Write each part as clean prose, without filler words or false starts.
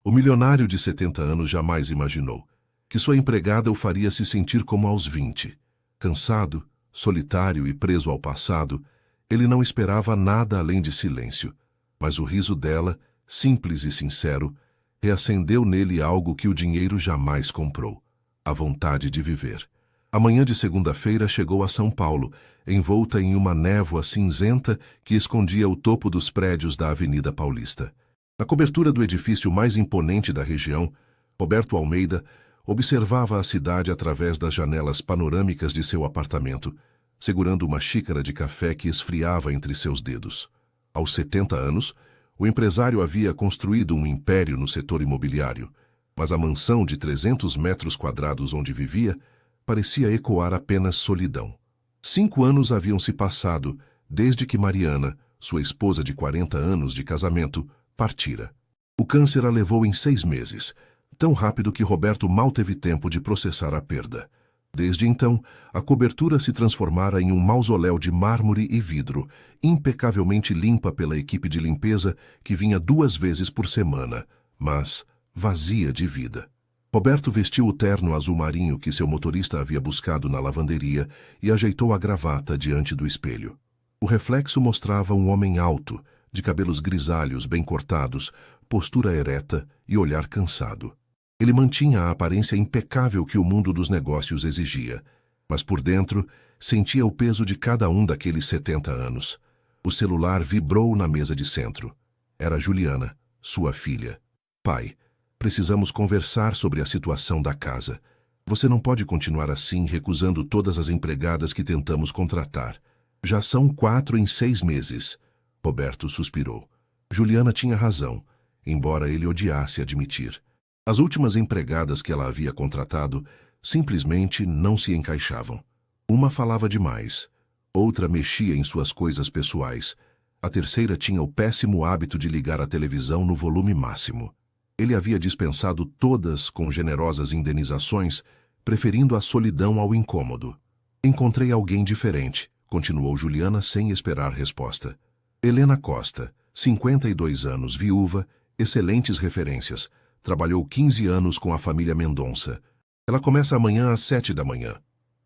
O milionário de 70 anos jamais imaginou que sua empregada o faria se sentir como aos 20. Cansado, solitário e preso ao passado, ele não esperava nada além de silêncio. Mas o riso dela, simples e sincero, reacendeu nele algo que o dinheiro jamais comprou: a vontade de viver. A manhã de segunda-feira chegou a São Paulo, envolta em uma névoa cinzenta que escondia o topo dos prédios da Avenida Paulista. Na cobertura do edifício mais imponente da região, Roberto Almeida observava a cidade através das janelas panorâmicas de seu apartamento, segurando uma xícara de café que esfriava entre seus dedos. Aos 70 anos, o empresário havia construído um império no setor imobiliário, mas a mansão de 300 metros quadrados onde vivia parecia ecoar apenas solidão. 5 anos haviam se passado desde que Mariana, sua esposa de 40 anos de casamento, partira. O câncer a levou em 6 meses, tão rápido que Roberto mal teve tempo de processar a perda. Desde então, a cobertura se transformara em um mausoléu de mármore e vidro, impecavelmente limpa pela equipe de limpeza que vinha 2 vezes por semana, mas vazia de vida. Roberto vestiu o terno azul marinho que seu motorista havia buscado na lavanderia e ajeitou a gravata diante do espelho. O reflexo mostrava um homem alto, de cabelos grisalhos bem cortados, postura ereta e olhar cansado. Ele mantinha a aparência impecável que o mundo dos negócios exigia, mas por dentro sentia o peso de cada um daqueles 70 anos. O celular vibrou na mesa de centro. Era Juliana, sua filha. Pai, precisamos conversar sobre a situação da casa. Você não pode continuar assim, recusando todas as empregadas que tentamos contratar. Já são 4 em 6 meses. Roberto suspirou. Juliana tinha razão, embora ele odiasse admitir. As últimas empregadas que ela havia contratado simplesmente não se encaixavam. Uma falava demais, outra mexia em suas coisas pessoais, a terceira tinha o péssimo hábito de ligar a televisão no volume máximo. Ele havia dispensado todas com generosas indenizações, preferindo a solidão ao incômodo. Encontrei alguém diferente, continuou Juliana sem esperar resposta. Helena Costa, 52 anos, viúva, excelentes referências. Trabalhou 15 anos com a família Mendonça. Ela começa amanhã às 7 da manhã.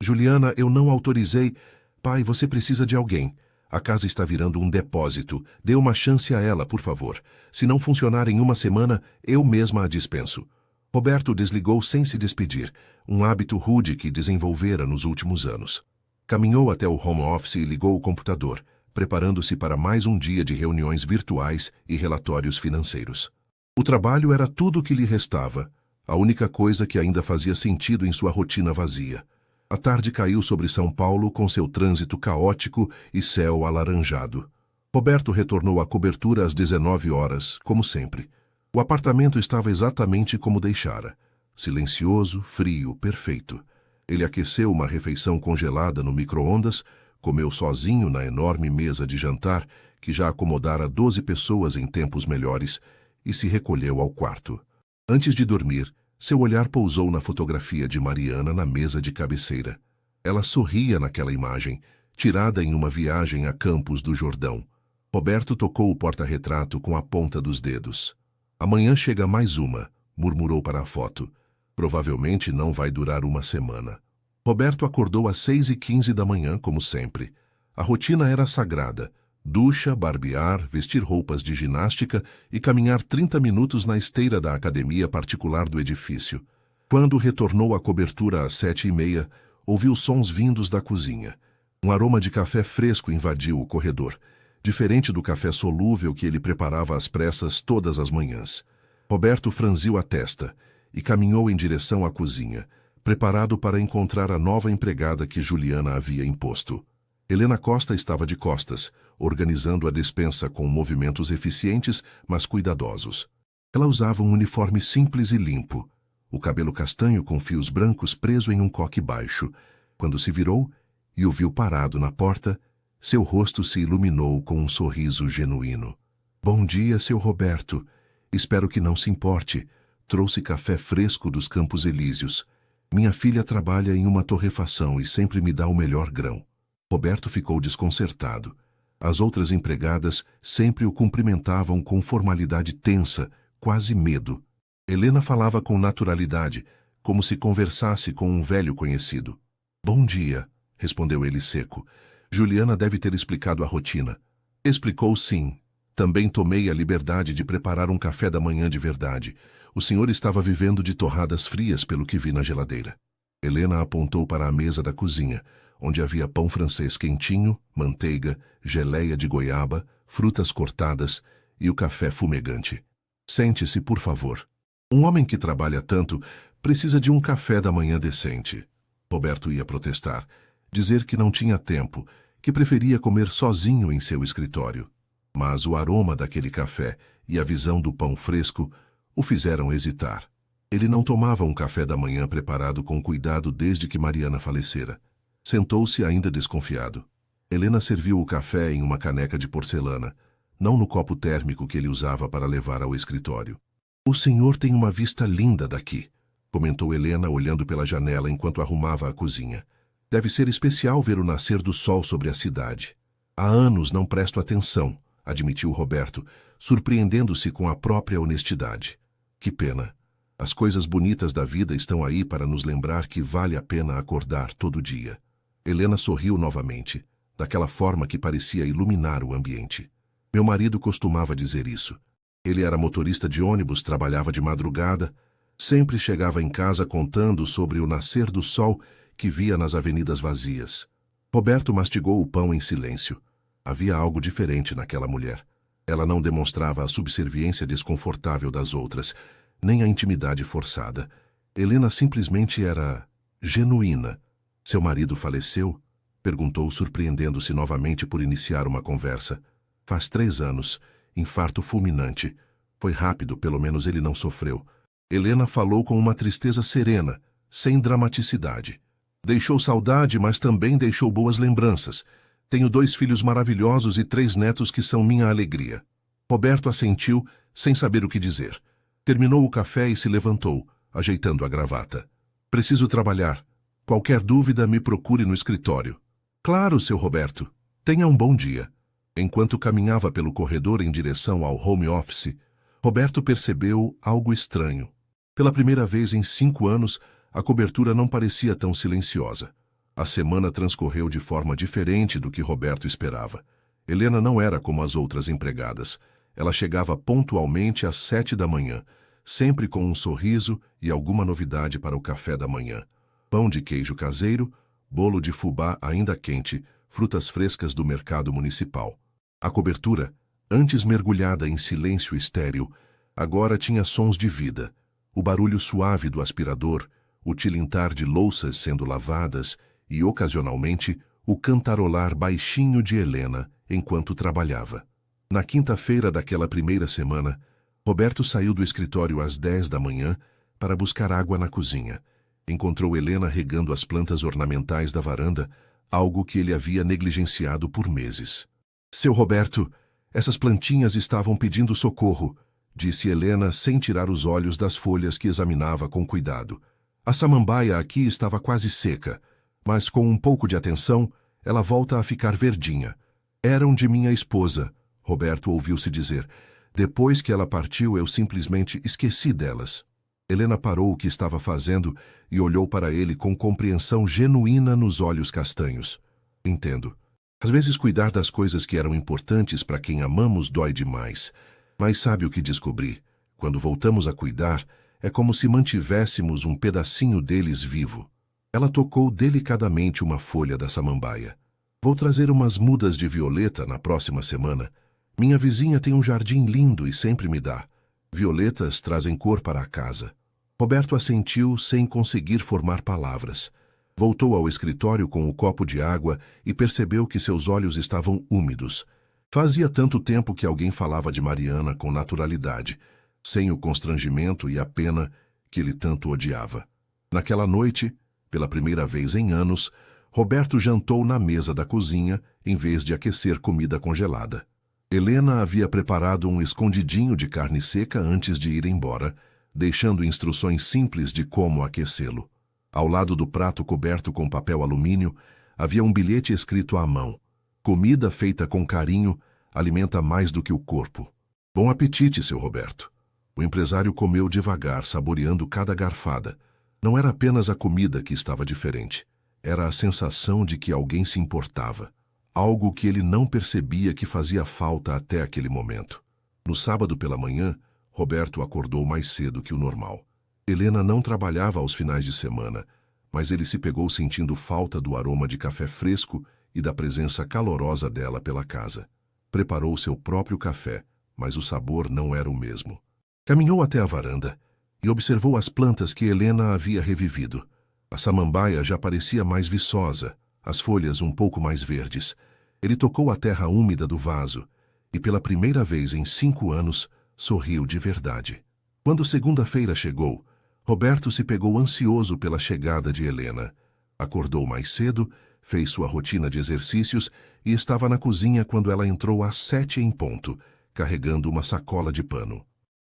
Juliana, eu não autorizei. Pai, você precisa de alguém. A casa está virando um depósito. Dê uma chance a ela, por favor. Se não funcionar em uma semana, eu mesma a dispenso. Roberto desligou sem se despedir, um hábito rude que desenvolvera nos últimos anos. Caminhou até o home office e ligou o computador, preparando-se para mais um dia de reuniões virtuais e relatórios financeiros. O trabalho era tudo o que lhe restava, a única coisa que ainda fazia sentido em sua rotina vazia. A tarde caiu sobre São Paulo com seu trânsito caótico e céu alaranjado. Roberto retornou à cobertura às 19 horas, como sempre. O apartamento estava exatamente como deixara. Silencioso, frio, perfeito. Ele aqueceu uma refeição congelada no micro-ondas, comeu sozinho na enorme mesa de jantar, que já acomodara 12 pessoas em tempos melhores, e se recolheu ao quarto. Antes de dormir, seu olhar pousou na fotografia de Mariana na mesa de cabeceira. Ela sorria naquela imagem, tirada em uma viagem a Campos do Jordão. Roberto tocou o porta-retrato com a ponta dos dedos. Amanhã chega mais uma, murmurou para a foto. Provavelmente não vai durar uma semana. Roberto acordou às 6h15 da manhã, como sempre. A rotina era sagrada. Ducha, barbear, vestir roupas de ginástica e caminhar 30 minutos na esteira da academia particular do edifício. Quando retornou à cobertura às 7h30, ouviu sons vindos da cozinha. Um aroma de café fresco invadiu o corredor, diferente do café solúvel que ele preparava às pressas todas as manhãs. Roberto franziu a testa e caminhou em direção à cozinha, preparado para encontrar a nova empregada que Juliana havia imposto. Helena Costa estava de costas, organizando a despensa com movimentos eficientes, mas cuidadosos. Ela usava um uniforme simples e limpo, o cabelo castanho com fios brancos preso em um coque baixo. Quando se virou e o viu parado na porta, seu rosto se iluminou com um sorriso genuíno. Bom dia, seu Roberto. Espero que não se importe. Trouxe café fresco dos Campos Elíseos. Minha filha trabalha em uma torrefação e sempre me dá o melhor grão. Roberto ficou desconcertado. As outras empregadas sempre o cumprimentavam com formalidade tensa, quase medo. Helena falava com naturalidade, como se conversasse com um velho conhecido. Bom dia, respondeu ele seco. Juliana deve ter explicado a rotina. Explicou sim. Também tomei a liberdade de preparar um café da manhã de verdade. O senhor estava vivendo de torradas frias pelo que vi na geladeira. Helena apontou para a mesa da cozinha, onde havia pão francês quentinho, manteiga, geleia de goiaba, frutas cortadas e o café fumegante. Sente-se, por favor. Um homem que trabalha tanto precisa de um café da manhã decente. Roberto ia protestar, dizer que não tinha tempo, que preferia comer sozinho em seu escritório. Mas o aroma daquele café e a visão do pão fresco o fizeram hesitar. Ele não tomava um café da manhã preparado com cuidado desde que Mariana falecera. Sentou-se ainda desconfiado. Helena serviu o café em uma caneca de porcelana, não no copo térmico que ele usava para levar ao escritório. O senhor tem uma vista linda daqui, comentou Helena olhando pela janela enquanto arrumava a cozinha. Deve ser especial ver o nascer do sol sobre a cidade. Há anos não presto atenção, admitiu Roberto, surpreendendo-se com a própria honestidade. Que pena. As coisas bonitas da vida estão aí para nos lembrar que vale a pena acordar todo dia. Helena sorriu novamente, daquela forma que parecia iluminar o ambiente. Meu marido costumava dizer isso. Ele era motorista de ônibus, trabalhava de madrugada, sempre chegava em casa contando sobre o nascer do sol que via nas avenidas vazias. Roberto mastigou o pão em silêncio. Havia algo diferente naquela mulher. Ela não demonstrava a subserviência desconfortável das outras, nem a intimidade forçada. Helena simplesmente era genuína. Seu marido faleceu? Perguntou, surpreendendo-se novamente por iniciar uma conversa. Faz 3 anos. Infarto fulminante. Foi rápido, pelo menos ele não sofreu. Helena falou com uma tristeza serena, sem dramaticidade. Deixou saudade, mas também deixou boas lembranças. Tenho 2 filhos maravilhosos e 3 netos que são minha alegria. Roberto assentiu, sem saber o que dizer. Terminou o café e se levantou, ajeitando a gravata. Preciso trabalhar. Qualquer dúvida, me procure no escritório. Claro, seu Roberto. Tenha um bom dia. Enquanto caminhava pelo corredor em direção ao home office, Roberto percebeu algo estranho. Pela primeira vez em 5 anos, a cobertura não parecia tão silenciosa. A semana transcorreu de forma diferente do que Roberto esperava. Helena não era como as outras empregadas. Ela chegava pontualmente às 7 da manhã, sempre com um sorriso e alguma novidade para o café da manhã. Pão de queijo caseiro, bolo de fubá ainda quente, frutas frescas do mercado municipal. A cobertura, antes mergulhada em silêncio estéril, agora tinha sons de vida. O barulho suave do aspirador, o tilintar de louças sendo lavadas e, ocasionalmente, o cantarolar baixinho de Helena enquanto trabalhava. Na quinta-feira daquela primeira semana, Roberto saiu do escritório às 10 da manhã para buscar água na cozinha. Encontrou Helena regando as plantas ornamentais da varanda, algo que ele havia negligenciado por meses. Seu Roberto, essas plantinhas estavam pedindo socorro, disse Helena sem tirar os olhos das folhas que examinava com cuidado. A samambaia aqui estava quase seca, mas com um pouco de atenção, ela volta a ficar verdinha. Eram de minha esposa, Roberto ouviu-se dizer. Depois que ela partiu, eu simplesmente esqueci delas. Helena parou o que estava fazendo e olhou para ele com compreensão genuína nos olhos castanhos. Entendo. Às vezes cuidar das coisas que eram importantes para quem amamos dói demais. Mas sabe o que descobri? Quando voltamos a cuidar, é como se mantivéssemos um pedacinho deles vivo. Ela tocou delicadamente uma folha da samambaia. Vou trazer umas mudas de violeta na próxima semana. Minha vizinha tem um jardim lindo e sempre me dá. Violetas trazem cor para a casa. Roberto assentiu sem conseguir formar palavras. Voltou ao escritório com o copo de água e percebeu que seus olhos estavam úmidos. Fazia tanto tempo que alguém falava de Mariana com naturalidade, sem o constrangimento e a pena que ele tanto odiava. Naquela noite, pela primeira vez em anos, Roberto jantou na mesa da cozinha em vez de aquecer comida congelada. Helena havia preparado um escondidinho de carne seca antes de ir embora, deixando instruções simples de como aquecê-lo. Ao lado do prato coberto com papel alumínio, havia um bilhete escrito à mão. Comida feita com carinho alimenta mais do que o corpo. Bom apetite, seu Roberto. O O empresário comeu devagar, saboreando cada garfada. Não era apenas a comida que estava diferente. Era a sensação de que alguém se importava. Algo que ele não percebia que fazia falta até aquele momento. No sábado pela manhã, Roberto acordou mais cedo que o normal. Helena não trabalhava aos finais de semana, mas ele se pegou sentindo falta do aroma de café fresco e da presença calorosa dela pela casa. Preparou seu próprio café, mas o sabor não era o mesmo. Caminhou até a varanda e observou as plantas que Helena havia revivido. A samambaia já parecia mais viçosa, as folhas um pouco mais verdes. Ele tocou a terra úmida do vaso e, pela primeira vez em 5 anos, sorriu de verdade. Quando segunda-feira chegou, Roberto se pegou ansioso pela chegada de Helena. Acordou mais cedo, fez sua rotina de exercícios e estava na cozinha quando ela entrou às 7 em ponto, carregando uma sacola de pano.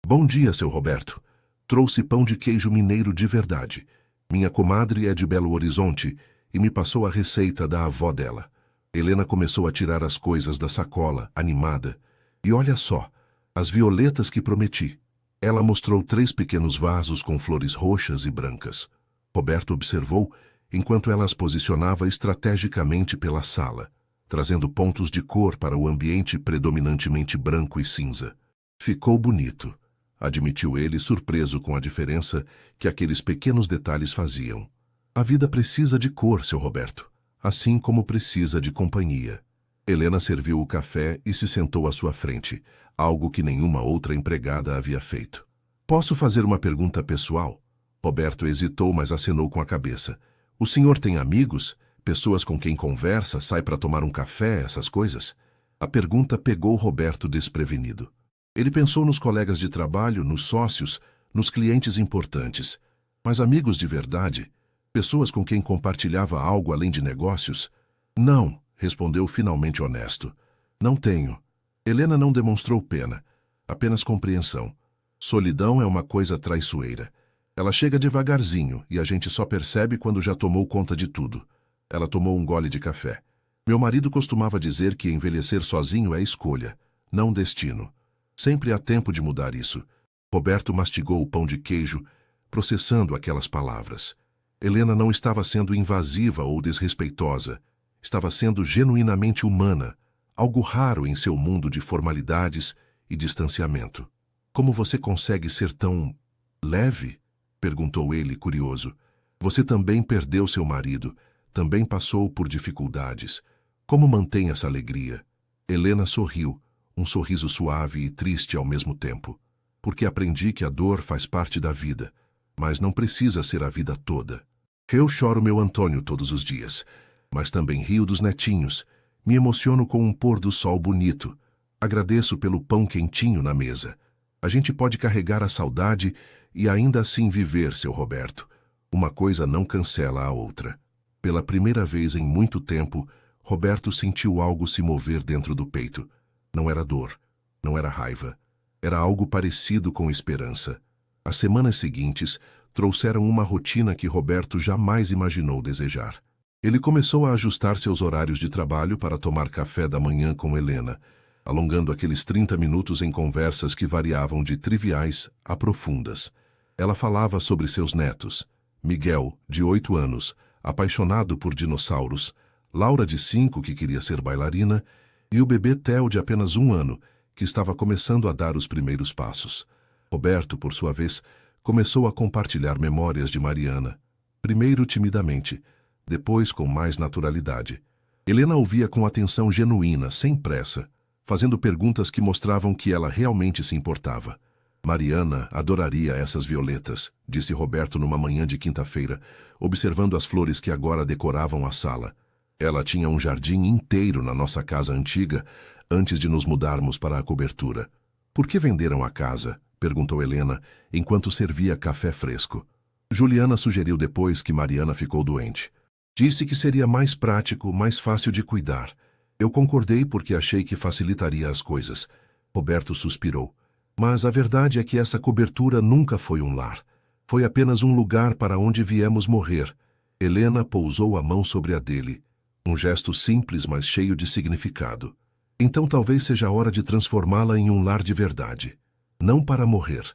Bom dia, seu Roberto. Trouxe pão de queijo mineiro de verdade. Minha comadre é de Belo Horizonte e me passou a receita da avó dela. Helena começou a tirar as coisas da sacola, animada. E olha só, as violetas que prometi. Ela mostrou 3 pequenos vasos com flores roxas e brancas. Roberto observou enquanto ela as posicionava estrategicamente pela sala, trazendo pontos de cor para o ambiente predominantemente branco e cinza. Ficou bonito, admitiu ele, surpreso com a diferença que aqueles pequenos detalhes faziam. A vida precisa de cor, seu Roberto, assim como precisa de companhia. Helena serviu o café e se sentou à sua frente, algo que nenhuma outra empregada havia feito. Posso fazer uma pergunta pessoal? Roberto hesitou, mas acenou com a cabeça. O senhor tem amigos? Pessoas com quem conversa, sai para tomar um café, essas coisas? A pergunta pegou Roberto desprevenido. Ele pensou nos colegas de trabalho, nos sócios, nos clientes importantes. Mas amigos de verdade? Pessoas com quem compartilhava algo além de negócios? Não, respondeu finalmente honesto. Não tenho. Helena não demonstrou pena, apenas compreensão. Solidão é uma coisa traiçoeira. Ela chega devagarzinho e a gente só percebe quando já tomou conta de tudo. Ela tomou um gole de café. Meu marido costumava dizer que envelhecer sozinho é escolha, não destino. Sempre há tempo de mudar isso. Roberto mastigou o pão de queijo, processando aquelas palavras. Helena não estava sendo invasiva ou desrespeitosa. Estava sendo genuinamente humana, algo raro em seu mundo de formalidades e distanciamento. Como você consegue ser tão leve? Perguntou ele, curioso. Você também perdeu seu marido, também passou por dificuldades. Como mantém essa alegria? Helena sorriu, um sorriso suave e triste ao mesmo tempo. Porque aprendi que a dor faz parte da vida, mas não precisa ser a vida toda. Eu choro meu Antônio todos os dias, mas também rio dos netinhos. Me emociono com um pôr do sol bonito. Agradeço pelo pão quentinho na mesa. A gente pode carregar a saudade e ainda assim viver, seu Roberto. Uma coisa não cancela a outra. Pela primeira vez em muito tempo, Roberto sentiu algo se mover dentro do peito. Não era dor, não era raiva. Era algo parecido com esperança. As semanas seguintes trouxeram uma rotina que Roberto jamais imaginou desejar. Ele começou a ajustar seus horários de trabalho para tomar café da manhã com Helena, alongando aqueles 30 minutos em conversas que variavam de triviais a profundas. Ela falava sobre seus netos, Miguel, de 8 anos, apaixonado por dinossauros, Laura, de 5, que queria ser bailarina, e o bebê Theo, de apenas 1 ano, que estava começando a dar os primeiros passos. Roberto, por sua vez, começou a compartilhar memórias de Mariana, primeiro timidamente, depois com mais naturalidade. Helena ouvia com atenção genuína, sem pressa, fazendo perguntas que mostravam que ela realmente se importava. Mariana adoraria essas violetas, disse Roberto numa manhã de quinta-feira, observando as flores que agora decoravam a sala. Ela tinha um jardim inteiro na nossa casa antiga, antes de nos mudarmos para a cobertura. Por que venderam a casa? Perguntou Helena, enquanto servia café fresco. Juliana sugeriu depois que Mariana ficou doente. Disse que seria mais prático, mais fácil de cuidar. Eu concordei porque achei que facilitaria as coisas. Roberto suspirou. Mas a verdade é que essa cobertura nunca foi um lar. Foi apenas um lugar para onde viemos morrer. Helena pousou a mão sobre a dele. Um gesto simples, mas cheio de significado. Então talvez seja a hora de transformá-la em um lar de verdade. Não para morrer.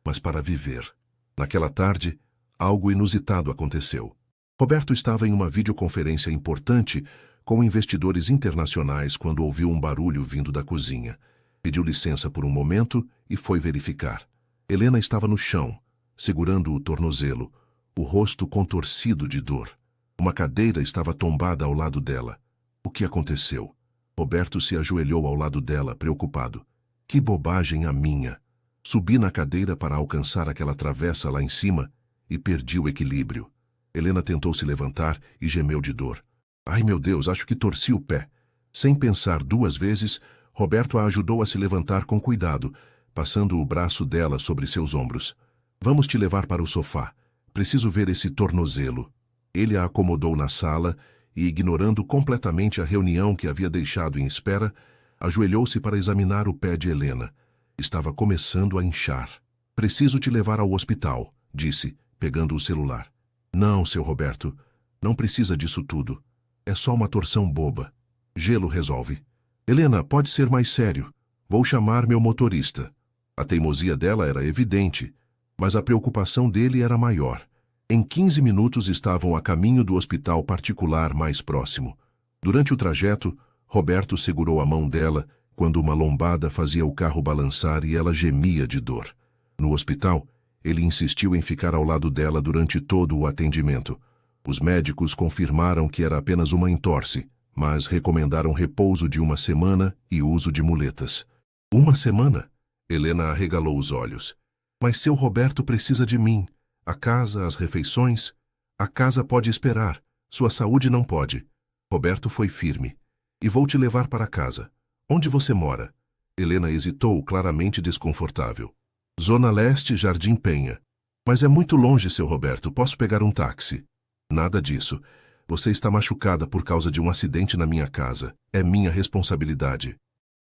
mas para viver. Naquela tarde, algo inusitado aconteceu. Roberto estava em uma videoconferência importante com investidores internacionais quando ouviu um barulho vindo da cozinha. Pediu licença por um momento e foi verificar. Helena estava no chão, segurando o tornozelo, o rosto contorcido de dor. Uma cadeira estava tombada ao lado dela. O que aconteceu? Roberto se ajoelhou ao lado dela, preocupado. Que bobagem a minha! Subi na cadeira para alcançar aquela travessa lá em cima e perdi o equilíbrio. Helena tentou se levantar e gemeu de dor. Ai, meu Deus, acho que torci o pé. Sem pensar duas vezes, Roberto a ajudou a se levantar com cuidado, passando o braço dela sobre seus ombros. Vamos te levar para o sofá. Preciso ver esse tornozelo. Ele a acomodou na sala e, ignorando completamente a reunião que havia deixado em espera, ajoelhou-se para examinar o pé de Helena. Estava começando a inchar. Preciso te levar ao hospital, disse, pegando o celular. Não, seu Roberto, não precisa disso tudo. É só uma torção boba. Gelo resolve. Helena, pode ser mais sério. Vou chamar meu motorista. A teimosia dela era evidente, mas a preocupação dele era maior. Em 15 minutos estavam a caminho do hospital particular mais próximo. Durante o trajeto, Roberto segurou a mão dela quando uma lombada fazia o carro balançar e ela gemia de dor. No hospital, ele insistiu em ficar ao lado dela durante todo o atendimento. Os médicos confirmaram que era apenas uma entorse, mas recomendaram repouso de uma semana e uso de muletas. Uma semana? Helena arregalou os olhos. Mas seu Roberto precisa de mim. A casa, as refeições. A casa pode esperar. Sua saúde não pode. Roberto foi firme. E vou te levar para casa. Onde você mora? Helena hesitou, claramente desconfortável. Zona Leste, Jardim Penha. Mas é muito longe, seu Roberto. Posso pegar um táxi? Nada disso. Você está machucada por causa de um acidente na minha casa. É minha responsabilidade.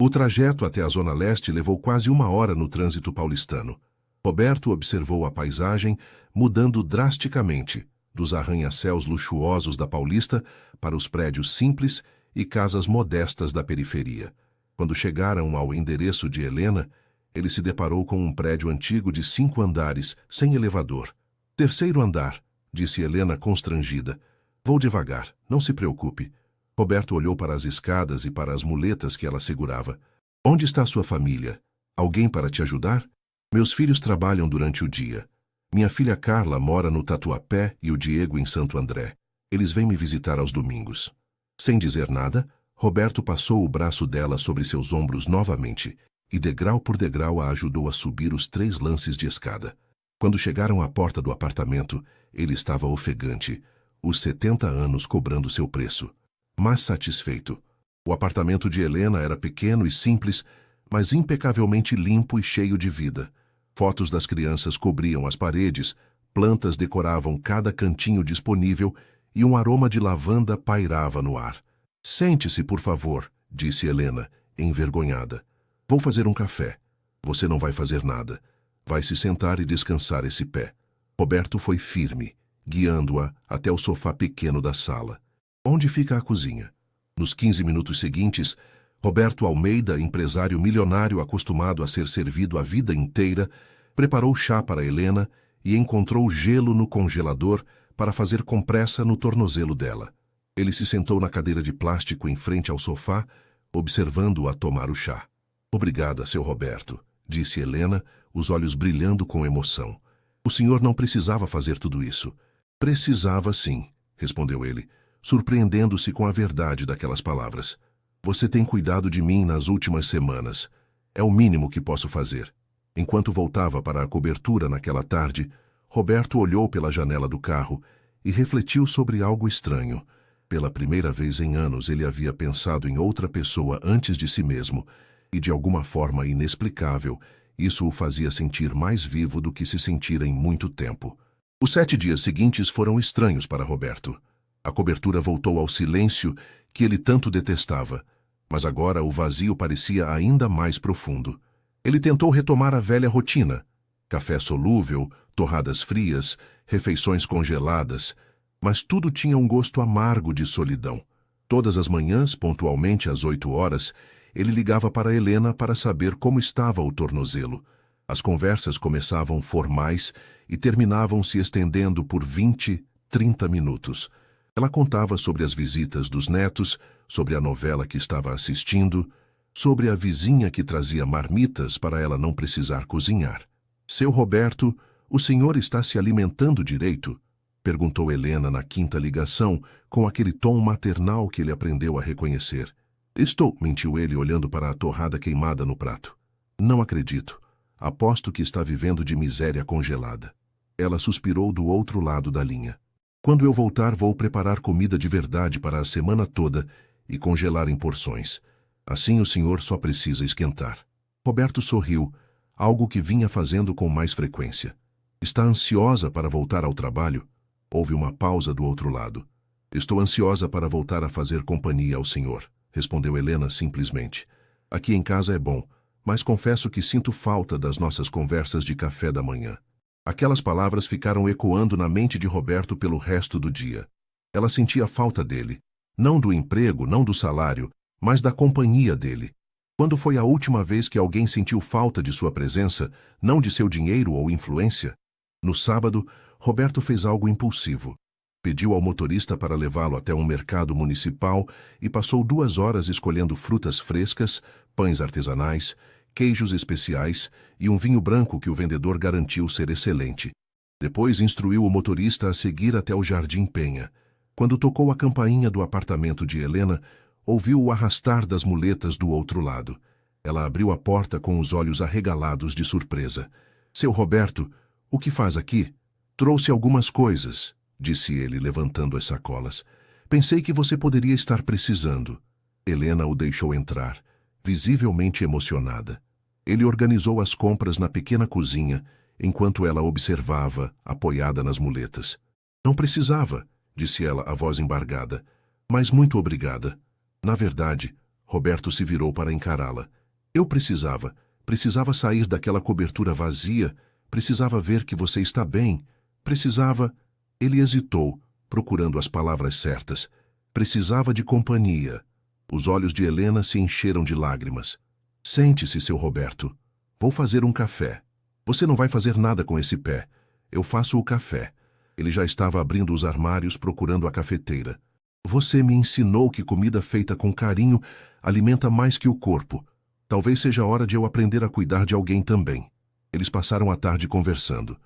O trajeto até a Zona Leste levou quase 1 hora no trânsito paulistano. Roberto observou a paisagem mudando drasticamente, dos arranha-céus luxuosos da Paulista para os prédios simples e casas modestas da periferia. Quando chegaram ao endereço de Helena, ele se deparou com um prédio antigo de 5 andares, sem elevador. Terceiro andar, disse Helena constrangida. Vou devagar, não se preocupe. Roberto olhou para as escadas e para as muletas que ela segurava. Onde está sua família? Alguém para te ajudar? Meus filhos trabalham durante o dia. Minha filha Carla mora no Tatuapé e o Diego em Santo André. Eles vêm me visitar aos domingos. Sem dizer nada, Roberto passou o braço dela sobre seus ombros novamente e degrau por degrau a ajudou a subir os 3 lances de escada. Quando chegaram à porta do apartamento, ele estava ofegante, os 70 anos cobrando seu preço. Mas satisfeito. O apartamento de Helena era pequeno e simples, mas impecavelmente limpo e cheio de vida. Fotos das crianças cobriam as paredes, plantas decoravam cada cantinho disponível e um aroma de lavanda pairava no ar. Sente-se, por favor, disse Helena, envergonhada. Vou fazer um café. Você não vai fazer nada. Vai se sentar e descansar esse pé. Roberto foi firme, guiando-a até o sofá pequeno da sala. Onde fica a cozinha? Nos 15 minutos seguintes, Roberto Almeida, empresário milionário acostumado a ser servido a vida inteira, preparou chá para Helena e encontrou gelo no congelador para fazer compressa no tornozelo dela. Ele se sentou na cadeira de plástico em frente ao sofá, observando-a tomar o chá. Obrigada, seu Roberto, disse Helena, os olhos brilhando com emoção. O senhor não precisava fazer tudo isso. Precisava sim, respondeu ele, surpreendendo-se com a verdade daquelas palavras. Você tem cuidado de mim nas últimas semanas. É o mínimo que posso fazer. Enquanto voltava para a cobertura naquela tarde, Roberto olhou pela janela do carro e refletiu sobre algo estranho. Pela primeira vez em anos ele havia pensado em outra pessoa antes de si mesmo, e de alguma forma inexplicável, isso o fazia sentir mais vivo do que se sentira em muito tempo. Os 7 dias seguintes foram estranhos para Roberto. A cobertura voltou ao silêncio que ele tanto detestava, mas agora o vazio parecia ainda mais profundo. Ele tentou retomar a velha rotina. Café solúvel, torradas frias, refeições congeladas, mas tudo tinha um gosto amargo de solidão. Todas as manhãs, pontualmente às 8 horas, ele ligava para Helena para saber como estava o tornozelo. As conversas começavam formais e terminavam se estendendo por 20, 30 minutos. Ela contava sobre as visitas dos netos, sobre a novela que estava assistindo, sobre a vizinha que trazia marmitas para ela não precisar cozinhar. Seu Roberto, o senhor está se alimentando direito? Perguntou Helena na quinta ligação, com aquele tom maternal que ele aprendeu a reconhecer. Estou, mentiu ele olhando para a torrada queimada no prato. Não acredito. Aposto que está vivendo de miséria congelada. Ela suspirou do outro lado da linha. Quando eu voltar, vou preparar comida de verdade para a semana toda e congelar em porções. Assim o senhor só precisa esquentar. Roberto sorriu, algo que vinha fazendo com mais frequência. Está ansiosa para voltar ao trabalho? Houve uma pausa do outro lado. Estou ansiosa para voltar a fazer companhia ao senhor, respondeu Helena simplesmente. Aqui em casa é bom, mas confesso que sinto falta das nossas conversas de café da manhã. Aquelas palavras ficaram ecoando na mente de Roberto pelo resto do dia. Ela sentia falta dele, não do emprego, não do salário, mas da companhia dele. Quando foi a última vez que alguém sentiu falta de sua presença, não de seu dinheiro ou influência? No sábado, Roberto fez algo impulsivo. Pediu ao motorista para levá-lo até um mercado municipal e passou 2 horas escolhendo frutas frescas, pães artesanais, queijos especiais e um vinho branco que o vendedor garantiu ser excelente. Depois instruiu o motorista a seguir até o Jardim Penha. Quando tocou a campainha do apartamento de Helena, ouviu o arrastar das muletas do outro lado. Ela abriu a porta com os olhos arregalados de surpresa. Seu Roberto, o que faz aqui? Trouxe algumas coisas, disse ele, levantando as sacolas. Pensei que você poderia estar precisando. Helena o deixou entrar, visivelmente emocionada. Ele organizou as compras na pequena cozinha, enquanto ela observava, apoiada nas muletas. Não precisava, disse ela, a voz embargada. Mas muito obrigada. Na verdade, Roberto se virou para encará-la. Eu precisava sair daquela cobertura vazia, precisava ver que você está bem, precisava... Ele hesitou, procurando as palavras certas. Precisava de companhia. Os olhos de Helena se encheram de lágrimas. Sente-se, seu Roberto. Vou fazer um café. Você não vai fazer nada com esse pé. Eu faço o café. Ele já estava abrindo os armários procurando a cafeteira. Você me ensinou que comida feita com carinho alimenta mais que o corpo. Talvez seja hora de eu aprender a cuidar de alguém também. Eles passaram a tarde conversando.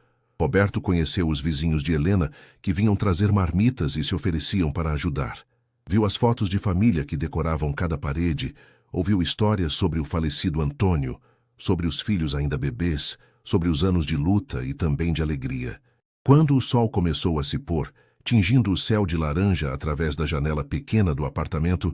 Roberto conheceu os vizinhos de Helena que vinham trazer marmitas e se ofereciam para ajudar. Viu as fotos de família que decoravam cada parede, ouviu histórias sobre o falecido Antônio, sobre os filhos ainda bebês, sobre os anos de luta e também de alegria. Quando o sol começou a se pôr, tingindo o céu de laranja através da janela pequena do apartamento,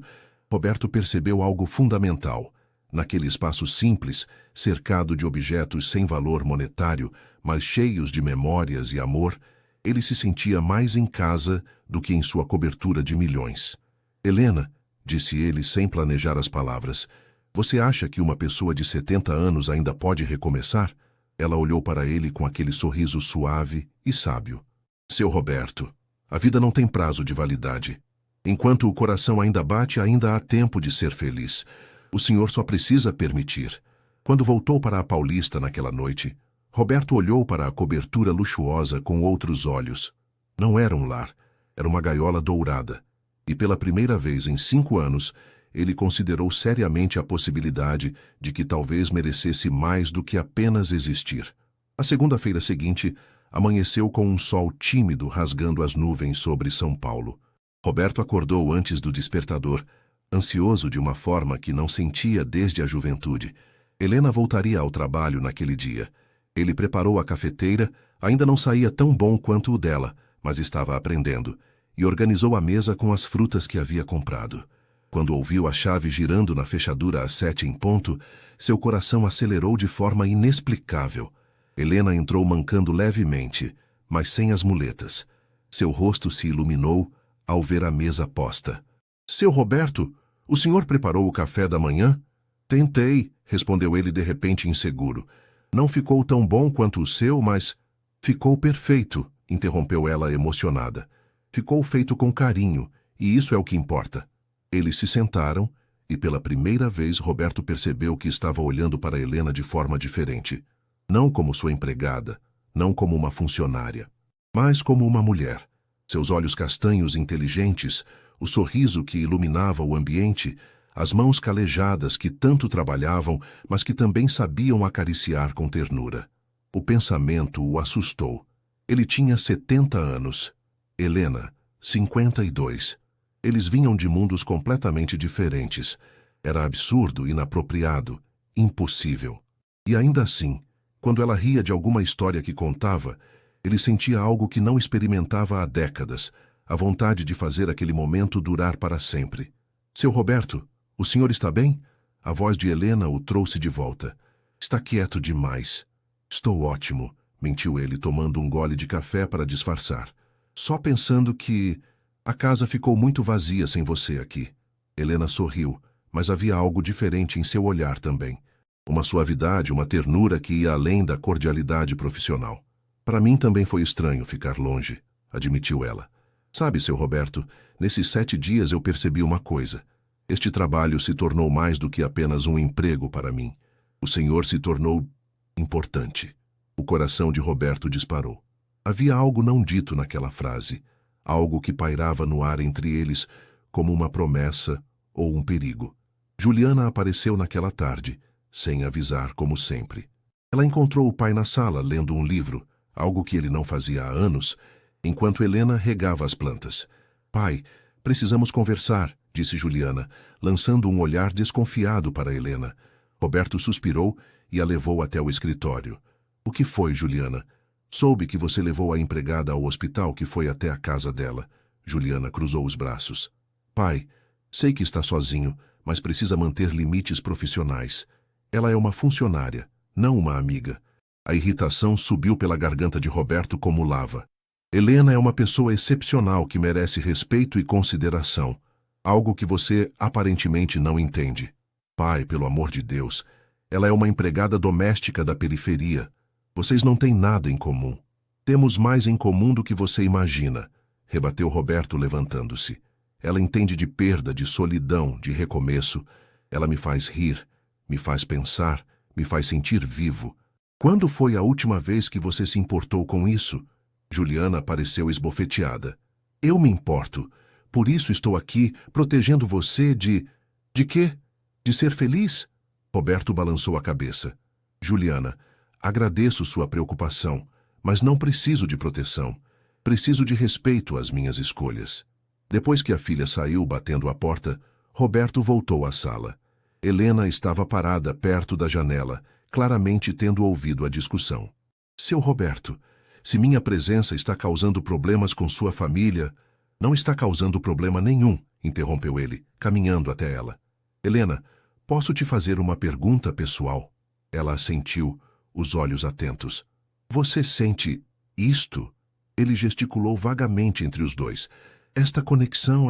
Roberto percebeu algo fundamental. Naquele espaço simples, cercado de objetos sem valor monetário, mas cheios de memórias e amor, ele se sentia mais em casa do que em sua cobertura de milhões. Helena, disse ele sem planejar as palavras, você acha que uma pessoa de 70 anos ainda pode recomeçar? Ela olhou para ele com aquele sorriso suave e sábio. Seu Roberto, a vida não tem prazo de validade. Enquanto o coração ainda bate, ainda há tempo de ser feliz. O senhor só precisa permitir. Quando voltou para a Paulista naquela noite, Roberto olhou para a cobertura luxuosa com outros olhos. Não era um lar, era uma gaiola dourada. E pela primeira vez em 5 anos, ele considerou seriamente a possibilidade de que talvez merecesse mais do que apenas existir. A segunda-feira seguinte, amanheceu com um sol tímido rasgando as nuvens sobre São Paulo. Roberto acordou antes do despertador, ansioso de uma forma que não sentia desde a juventude. Helena voltaria ao trabalho naquele dia. Ele preparou a cafeteira, ainda não saía tão bom quanto o dela, mas estava aprendendo, e organizou a mesa com as frutas que havia comprado. Quando ouviu a chave girando na fechadura às 7 em ponto, seu coração acelerou de forma inexplicável. Helena entrou mancando levemente, mas sem as muletas. Seu rosto se iluminou ao ver a mesa posta. Seu Roberto, o senhor preparou o café da manhã? Tentei, respondeu ele de repente inseguro. Não ficou tão bom quanto o seu, mas... Ficou perfeito, interrompeu ela emocionada. Ficou feito com carinho, e isso é o que importa. Eles se sentaram, e pela primeira vez Roberto percebeu que estava olhando para Helena de forma diferente. Não como sua empregada, não como uma funcionária, mas como uma mulher. Seus olhos castanhos inteligentes, o sorriso que iluminava o ambiente, as mãos calejadas que tanto trabalhavam, mas que também sabiam acariciar com ternura. O pensamento o assustou. Ele tinha 70 anos. Helena, 52. Eles vinham de mundos completamente diferentes. Era absurdo, inapropriado, impossível. E ainda assim, quando ela ria de alguma história que contava, ele sentia algo que não experimentava há décadas, a vontade de fazer aquele momento durar para sempre. Seu Roberto, o senhor está bem? A voz de Helena o trouxe de volta. Está quieto demais. Estou ótimo, mentiu ele, tomando um gole de café para disfarçar. Só pensando que a casa ficou muito vazia sem você aqui. Helena sorriu, mas havia algo diferente em seu olhar também. Uma suavidade, uma ternura que ia além da cordialidade profissional. Para mim também foi estranho ficar longe, admitiu ela. Sabe, seu Roberto, nesses 7 dias eu percebi uma coisa. Este trabalho se tornou mais do que apenas um emprego para mim. O senhor se tornou importante. O coração de Roberto disparou. Havia algo não dito naquela frase, algo que pairava no ar entre eles como uma promessa ou um perigo. Juliana apareceu naquela tarde, sem avisar como sempre. Ela encontrou o pai na sala, lendo um livro, algo que ele não fazia há anos, enquanto Helena regava as plantas. Pai, precisamos conversar, disse Juliana, lançando um olhar desconfiado para Helena. Roberto suspirou e a levou até o escritório. O que foi, Juliana? Soube que você levou a empregada ao hospital que foi até a casa dela. Juliana cruzou os braços. Pai, sei que está sozinho, mas precisa manter limites profissionais. Ela é uma funcionária, não uma amiga. A irritação subiu pela garganta de Roberto como lava. Helena é uma pessoa excepcional que merece respeito e consideração. Algo que você aparentemente não entende. Pai, pelo amor de Deus, ela é uma empregada doméstica da periferia. Vocês não têm nada em comum. Temos mais em comum do que você imagina, rebateu Roberto levantando-se. Ela entende de perda, de solidão, de recomeço. Ela me faz rir, me faz pensar, me faz sentir vivo. Quando foi a última vez que você se importou com isso? Juliana pareceu esbofeteada. Eu me importo. Por isso estou aqui, protegendo você de... De quê? De ser feliz? Roberto balançou a cabeça. Juliana, agradeço sua preocupação, mas não preciso de proteção. Preciso de respeito às minhas escolhas. Depois que a filha saiu batendo a porta, Roberto voltou à sala. Helena estava parada perto da janela, claramente tendo ouvido a discussão. Seu Roberto, se minha presença está causando problemas com sua família... Não está causando problema nenhum, interrompeu ele, caminhando até ela. Helena, posso te fazer uma pergunta pessoal? Ela assentiu, os olhos atentos. Você sente isto? Ele gesticulou vagamente entre os dois. Esta conexão,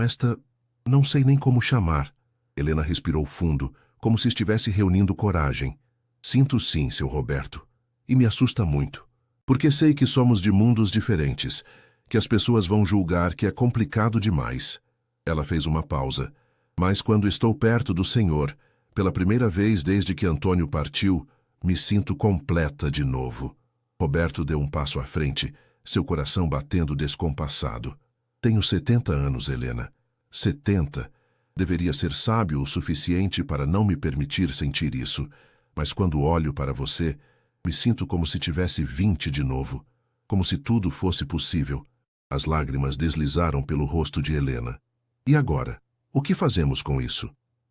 não sei nem como chamar. Helena respirou fundo, como se estivesse reunindo coragem. Sinto sim, seu Roberto. E me assusta muito. Porque sei que somos de mundos diferentes, que as pessoas vão julgar que é complicado demais. Ela fez uma pausa. Mas quando estou perto do Senhor, pela primeira vez desde que Antônio partiu, me sinto completa de novo. Roberto deu um passo à frente, seu coração batendo descompassado. Tenho 70 anos, Helena. 70. Deveria ser sábio o suficiente para não me permitir sentir isso, mas quando olho para você, me sinto como se tivesse 20 de novo, como se tudo fosse possível. As lágrimas deslizaram pelo rosto de Helena. E agora? O que fazemos com isso?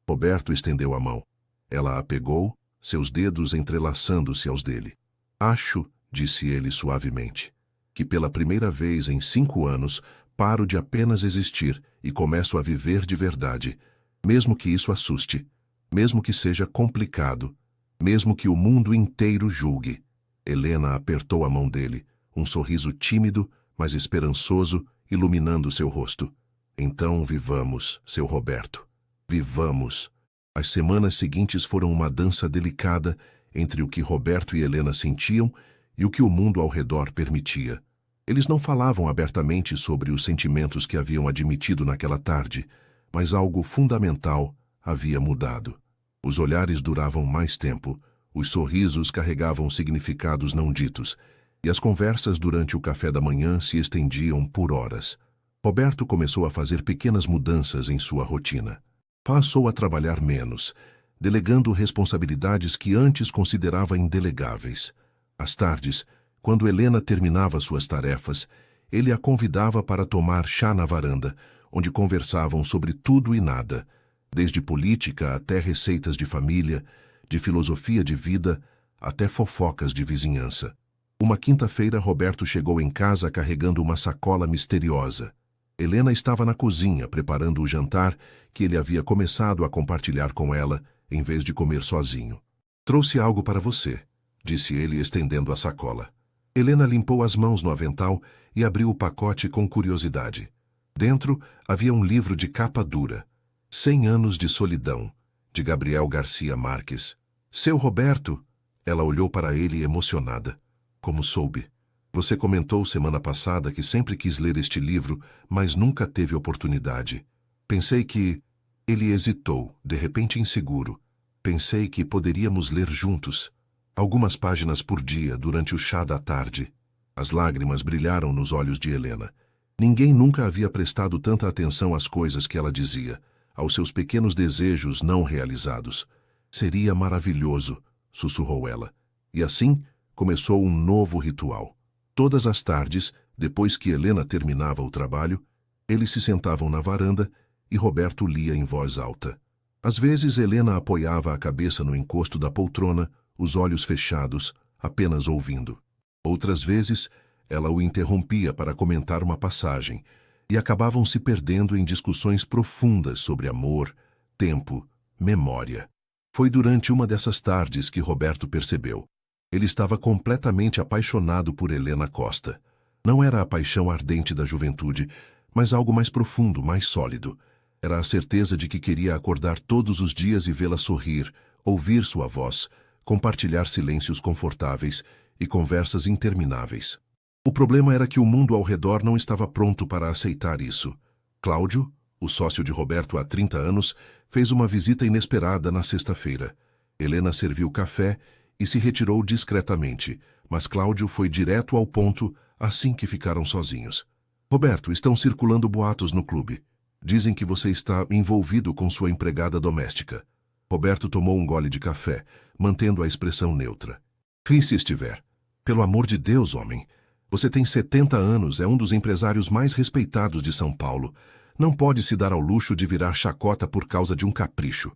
Roberto estendeu a mão. Ela a pegou, seus dedos entrelaçando-se aos dele. Acho, disse ele suavemente, que pela primeira vez em 5 anos paro de apenas existir e começo a viver de verdade, mesmo que isso assuste, mesmo que seja complicado, mesmo que o mundo inteiro julgue. Helena apertou a mão dele, um sorriso tímido, mas esperançoso, iluminando seu rosto. Então vivamos, seu Roberto. Vivamos. As semanas seguintes foram uma dança delicada entre o que Roberto e Helena sentiam e o que o mundo ao redor permitia. Eles não falavam abertamente sobre os sentimentos que haviam admitido naquela tarde, mas algo fundamental havia mudado. Os olhares duravam mais tempo, Os sorrisos carregavam significados não ditos, e as conversas durante o café da manhã se estendiam por horas. Roberto começou a fazer pequenas mudanças em sua rotina. Passou a trabalhar menos, delegando responsabilidades que antes considerava indelegáveis. Às tardes, quando Helena terminava suas tarefas, ele a convidava para tomar chá na varanda, onde conversavam sobre tudo e nada, desde política até receitas de família, de filosofia de vida até fofocas de vizinhança. Uma quinta-feira, Roberto chegou em casa carregando uma sacola misteriosa. Helena estava na cozinha preparando o jantar que ele havia começado a compartilhar com ela, em vez de comer sozinho. "Trouxe algo para você", disse ele, estendendo a sacola. Helena limpou as mãos no avental e abriu o pacote com curiosidade. Dentro havia um livro de capa dura, 100 anos de solidão, de Gabriel Garcia Marques. "Seu Roberto?" Ela olhou para ele emocionada. "Como soube? Você comentou semana passada que sempre quis ler este livro, mas nunca teve oportunidade. Pensei que..." Ele hesitou, de repente inseguro. "Pensei que poderíamos ler juntos. Algumas páginas por dia durante o chá da tarde." As lágrimas brilharam nos olhos de Helena. Ninguém nunca havia prestado tanta atenção às coisas que ela dizia, aos seus pequenos desejos não realizados. "Seria maravilhoso", sussurrou ela. E assim começou um novo ritual. Todas as tardes, depois que Helena terminava o trabalho, eles se sentavam na varanda e Roberto lia em voz alta. Às vezes, Helena apoiava a cabeça no encosto da poltrona, os olhos fechados, apenas ouvindo. Outras vezes, ela o interrompia para comentar uma passagem, e acabavam se perdendo em discussões profundas sobre amor, tempo, memória. Foi durante uma dessas tardes que Roberto percebeu. Ele estava completamente apaixonado por Helena Costa. Não era a paixão ardente da juventude, mas algo mais profundo, mais sólido. Era a certeza de que queria acordar todos os dias e vê-la sorrir, ouvir sua voz, compartilhar silêncios confortáveis e conversas intermináveis. O problema era que o mundo ao redor não estava pronto para aceitar isso. Cláudio, o sócio de Roberto há 30 anos, fez uma visita inesperada na sexta-feira. Helena serviu café e se retirou discretamente, mas Cláudio foi direto ao ponto assim que ficaram sozinhos. "Roberto, estão circulando boatos no clube. Dizem que você está envolvido com sua empregada doméstica." Roberto tomou um gole de café, mantendo a expressão neutra. "Ri se estiver. Pelo amor de Deus, homem. Você tem 70 anos, é um dos empresários mais respeitados de São Paulo. Não pode se dar ao luxo de virar chacota por causa de um capricho."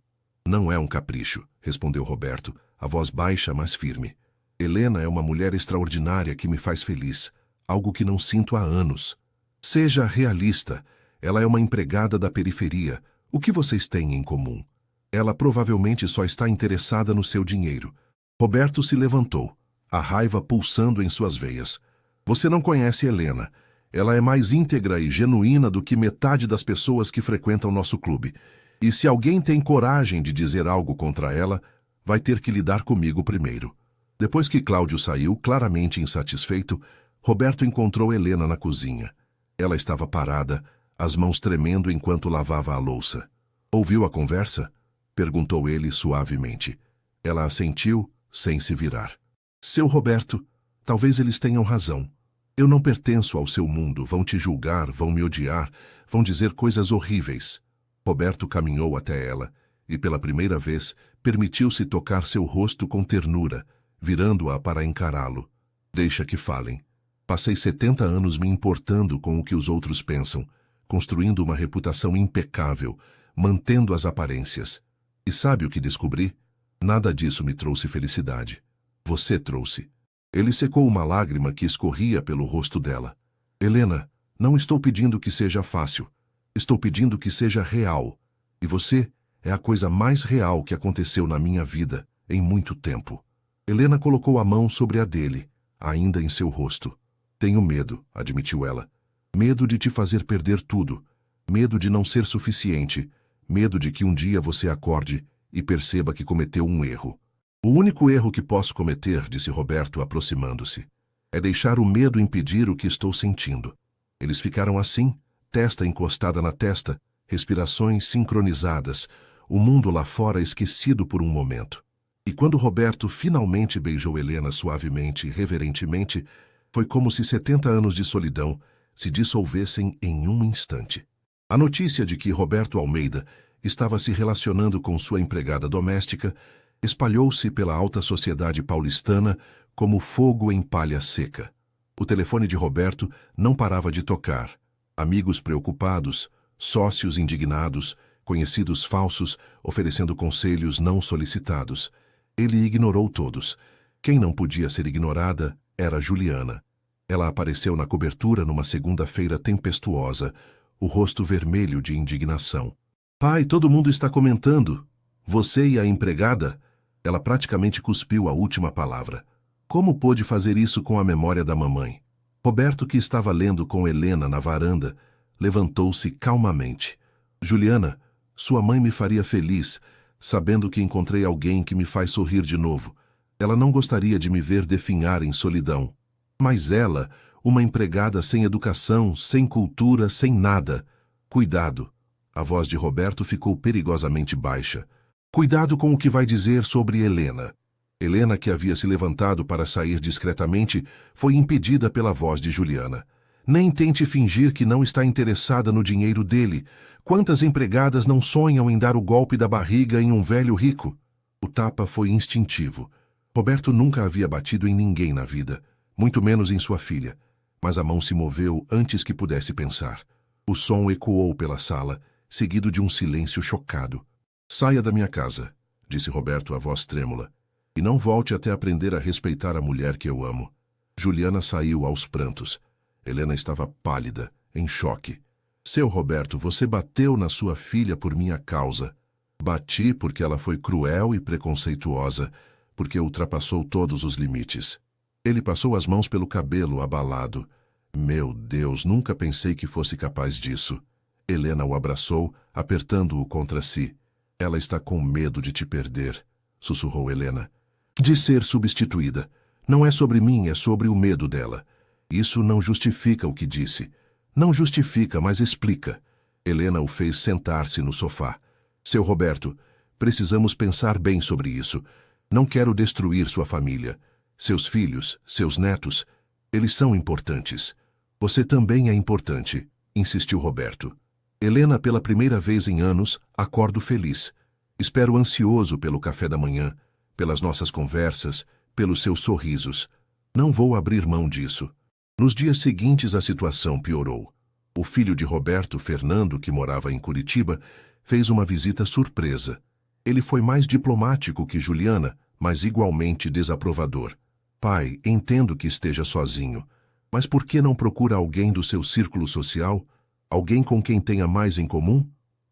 "Não é um capricho", respondeu Roberto, a voz baixa, mas firme. "Helena é uma mulher extraordinária que me faz feliz, algo que não sinto há anos. Seja realista, ela é uma empregada da periferia. O que vocês têm em comum? Ela provavelmente só está interessada no seu dinheiro." Roberto se levantou, a raiva pulsando em suas veias. "Você não conhece Helena. Ela é mais íntegra e genuína do que metade das pessoas que frequentam nosso clube. E se alguém tem coragem de dizer algo contra ela, vai ter que lidar comigo primeiro." Depois que Cláudio saiu, claramente insatisfeito, Roberto encontrou Helena na cozinha. Ela estava parada, as mãos tremendo enquanto lavava a louça. "Ouviu a conversa?" perguntou ele suavemente. Ela assentiu, sem se virar. "Seu Roberto, talvez eles tenham razão. Eu não pertenço ao seu mundo, vão te julgar, vão me odiar, vão dizer coisas horríveis." Roberto caminhou até ela e, pela primeira vez, permitiu-se tocar seu rosto com ternura, virando-a para encará-lo. "Deixa que falem. Passei 70 anos me importando com o que os outros pensam, construindo uma reputação impecável, mantendo as aparências. E sabe o que descobri? Nada disso me trouxe felicidade. Você trouxe." Ele secou uma lágrima que escorria pelo rosto dela. "Helena, não estou pedindo que seja fácil. Estou pedindo que seja real. E você é a coisa mais real que aconteceu na minha vida em muito tempo." Helena colocou a mão sobre a dele, ainda em seu rosto. "Tenho medo", admitiu ela. "Medo de te fazer perder tudo. Medo de não ser suficiente. Medo de que um dia você acorde e perceba que cometeu um erro." "O único erro que posso cometer", disse Roberto, aproximando-se, "é deixar o medo impedir o que estou sentindo." Eles ficaram assim, testa encostada na testa, respirações sincronizadas, o mundo lá fora esquecido por um momento. E quando Roberto finalmente beijou Helena suavemente e reverentemente, foi como se 70 anos de solidão se dissolvessem em um instante. A notícia de que Roberto Almeida estava se relacionando com sua empregada doméstica espalhou-se pela alta sociedade paulistana como fogo em palha seca. O telefone de Roberto não parava de tocar. Amigos preocupados, sócios indignados, conhecidos falsos oferecendo conselhos não solicitados. Ele ignorou todos. Quem não podia ser ignorada era Juliana. Ela apareceu na cobertura numa segunda-feira tempestuosa, o rosto vermelho de indignação. Pai, todo mundo está comentando. Você e a empregada? Ela praticamente cuspiu a última palavra. Como pôde fazer isso com a memória da mamãe? Roberto, que estava lendo com Helena na varanda, levantou-se calmamente. Juliana, sua mãe me faria feliz, sabendo que encontrei alguém que me faz sorrir de novo. Ela não gostaria de me ver definhar em solidão. Mas ela, uma empregada sem educação, sem cultura, sem nada. Cuidado. A voz de Roberto ficou perigosamente baixa. Cuidado com o que vai dizer sobre Helena. Helena, que havia se levantado para sair discretamente, foi impedida pela voz de Juliana. Nem tente fingir que não está interessada no dinheiro dele. Quantas empregadas não sonham em dar o golpe da barriga em um velho rico? O tapa foi instintivo. Roberto nunca havia batido em ninguém na vida, muito menos em sua filha. Mas a mão se moveu antes que pudesse pensar. O som ecoou pela sala, seguido de um silêncio chocado. Saia da minha casa, disse Roberto a voz trêmula, e não volte até aprender a respeitar a mulher que eu amo. Juliana saiu aos prantos. Helena estava pálida, em choque. Seu Roberto, você bateu na sua filha por minha causa. Bati porque ela foi cruel e preconceituosa, porque ultrapassou todos os limites. Ele passou as mãos pelo cabelo, abalado. Meu Deus, nunca pensei que fosse capaz disso. Helena o abraçou, apertando-o contra si. Ela está com medo de te perder, sussurrou Helena. De ser substituída. Não é sobre mim, é sobre o medo dela. Isso não justifica o que disse. Não justifica, mas explica. Helena o fez sentar-se no sofá. Seu Roberto, precisamos pensar bem sobre isso. Não quero destruir sua família. Seus filhos, seus netos, eles são importantes. Você também é importante, insistiu Roberto. Helena, pela primeira vez em anos, acordo feliz. Espero ansioso pelo café da manhã, pelas nossas conversas, pelos seus sorrisos. Não vou abrir mão disso. Nos dias seguintes a situação piorou. O filho de Roberto, Fernando, que morava em Curitiba, fez uma visita surpresa. Ele foi mais diplomático que Juliana, mas igualmente desaprovador. Pai, entendo que esteja sozinho, mas por que não procura alguém do seu círculo social? Alguém com quem tenha mais em comum?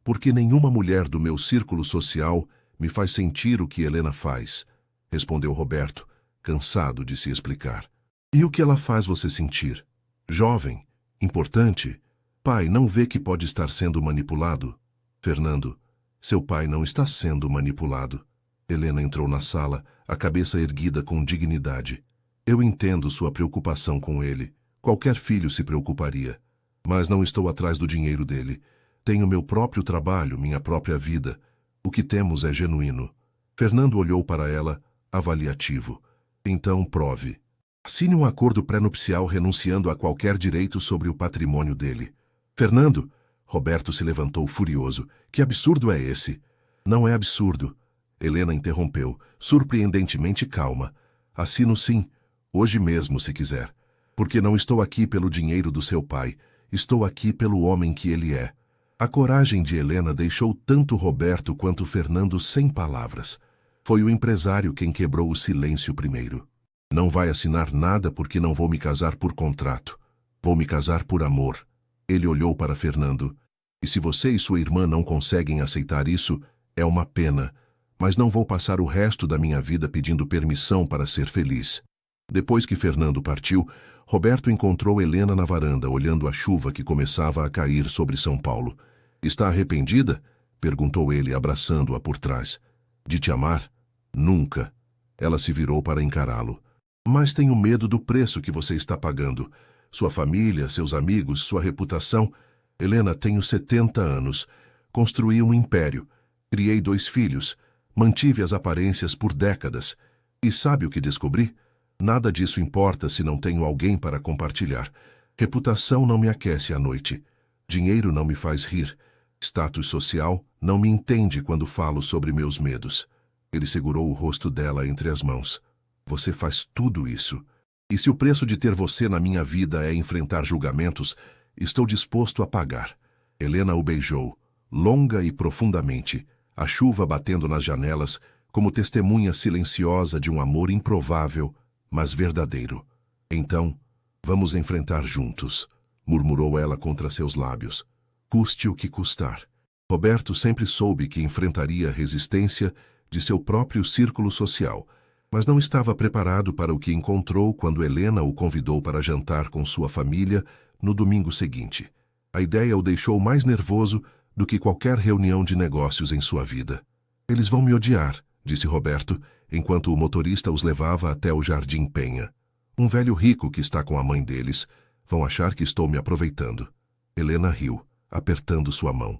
Porque nenhuma mulher do meu círculo social me faz sentir o que Helena faz, respondeu Roberto, cansado de se explicar. E o que ela faz você sentir? Jovem? Importante? Pai, não vê que pode estar sendo manipulado? Fernando, seu pai não está sendo manipulado. Helena entrou na sala, a cabeça erguida com dignidade. Eu entendo sua preocupação com ele. Qualquer filho se preocuparia. Mas não estou atrás do dinheiro dele. Tenho meu próprio trabalho, minha própria vida. O que temos é genuíno. Fernando olhou para ela, avaliativo. Então, prove. Assine um acordo pré-nupcial renunciando a qualquer direito sobre o patrimônio dele. Fernando! Roberto se levantou furioso. Que absurdo é esse? Não é absurdo. Helena interrompeu, surpreendentemente calma. Assino sim, hoje mesmo se quiser. Porque não estou aqui pelo dinheiro do seu pai. Estou aqui pelo homem que ele é. A coragem de Helena deixou tanto Roberto quanto Fernando sem palavras. Foi o empresário quem quebrou o silêncio primeiro. Não vai assinar nada porque não vou me casar por contrato. Vou me casar por amor. Ele olhou para Fernando. E se você e sua irmã não conseguem aceitar isso, é uma pena. Mas não vou passar o resto da minha vida pedindo permissão para ser feliz. Depois que Fernando partiu, Roberto encontrou Helena na varanda, olhando a chuva que começava a cair sobre São Paulo. Está arrependida? Perguntou ele, abraçando-a por trás. De te amar? Nunca. Ela se virou para encará-lo. Mas tenho medo do preço que você está pagando. Sua família, seus amigos, sua reputação. Helena, tenho 70 anos. Construí um império. Criei 2 filhos. Mantive as aparências por décadas. E sabe o que descobri? Nada disso importa se não tenho alguém para compartilhar. Reputação não me aquece à noite. Dinheiro não me faz rir. Status social não me entende quando falo sobre meus medos. Ele segurou o rosto dela entre as mãos. Você faz tudo isso. E se o preço de ter você na minha vida é enfrentar julgamentos, estou disposto a pagar. Helena o beijou, longa e profundamente, a chuva batendo nas janelas, como testemunha silenciosa de um amor improvável, mas verdadeiro. Então, vamos enfrentar juntos, murmurou ela contra seus lábios. Custe o que custar. Roberto sempre soube que enfrentaria a resistência de seu próprio círculo social, mas não estava preparado para o que encontrou quando Helena o convidou para jantar com sua família no domingo seguinte. A ideia o deixou mais nervoso do que qualquer reunião de negócios em sua vida. Eles vão me odiar, disse Roberto, enquanto o motorista os levava até o Jardim Penha. Um velho rico que está com a mãe deles. Vão achar que estou me aproveitando. Helena riu, apertando sua mão.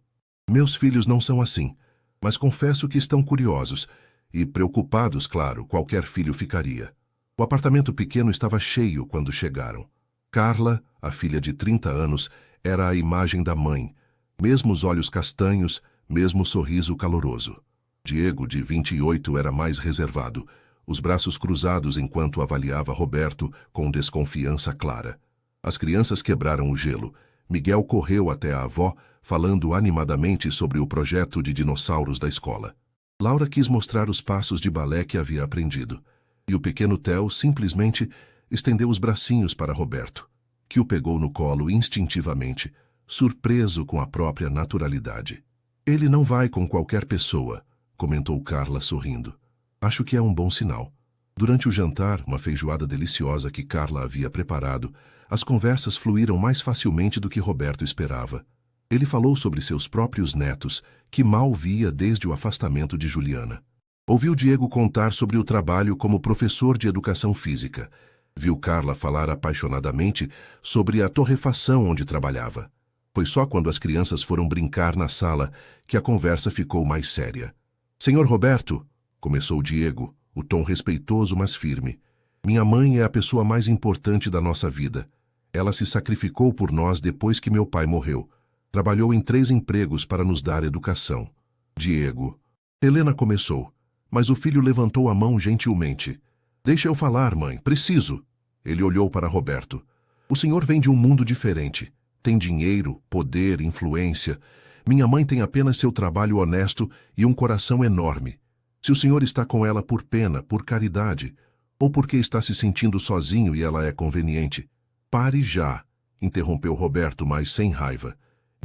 Meus filhos não são assim, mas confesso que estão curiosos. E preocupados, claro, qualquer filho ficaria. O apartamento pequeno estava cheio quando chegaram. Carla, a filha de 30 anos, era a imagem da mãe. Mesmos olhos castanhos, mesmo sorriso caloroso. Diego, de 28, era mais reservado, os braços cruzados enquanto avaliava Roberto com desconfiança clara. As crianças quebraram o gelo. Miguel correu até a avó, falando animadamente sobre o projeto de dinossauros da escola. Laura quis mostrar os passos de balé que havia aprendido, e o pequeno Theo simplesmente estendeu os bracinhos para Roberto, que o pegou no colo instintivamente, surpreso com a própria naturalidade. Ele não vai com qualquer pessoa, comentou Carla sorrindo. Acho que é um bom sinal. Durante o jantar, uma feijoada deliciosa que Carla havia preparado, as conversas fluíram mais facilmente do que Roberto esperava. Ele falou sobre seus próprios netos, que mal via desde o afastamento de Juliana. Ouviu Diego contar sobre o trabalho como professor de educação física. Viu Carla falar apaixonadamente sobre a torrefação onde trabalhava. Foi só quando as crianças foram brincar na sala que a conversa ficou mais séria. Senhor Roberto, começou Diego, o tom respeitoso mas firme. Minha mãe é a pessoa mais importante da nossa vida. Ela se sacrificou por nós depois que meu pai morreu. Trabalhou em 3 empregos para nos dar educação. Diego. Helena começou, mas o filho levantou a mão gentilmente. Deixa eu falar, mãe, preciso. Ele olhou para Roberto. O senhor vem de um mundo diferente. Tem dinheiro, poder, influência. Minha mãe tem apenas seu trabalho honesto e um coração enorme. Se o senhor está com ela por pena, por caridade, ou porque está se sentindo sozinho e ela é conveniente, pare já, interrompeu Roberto, mas sem raiva.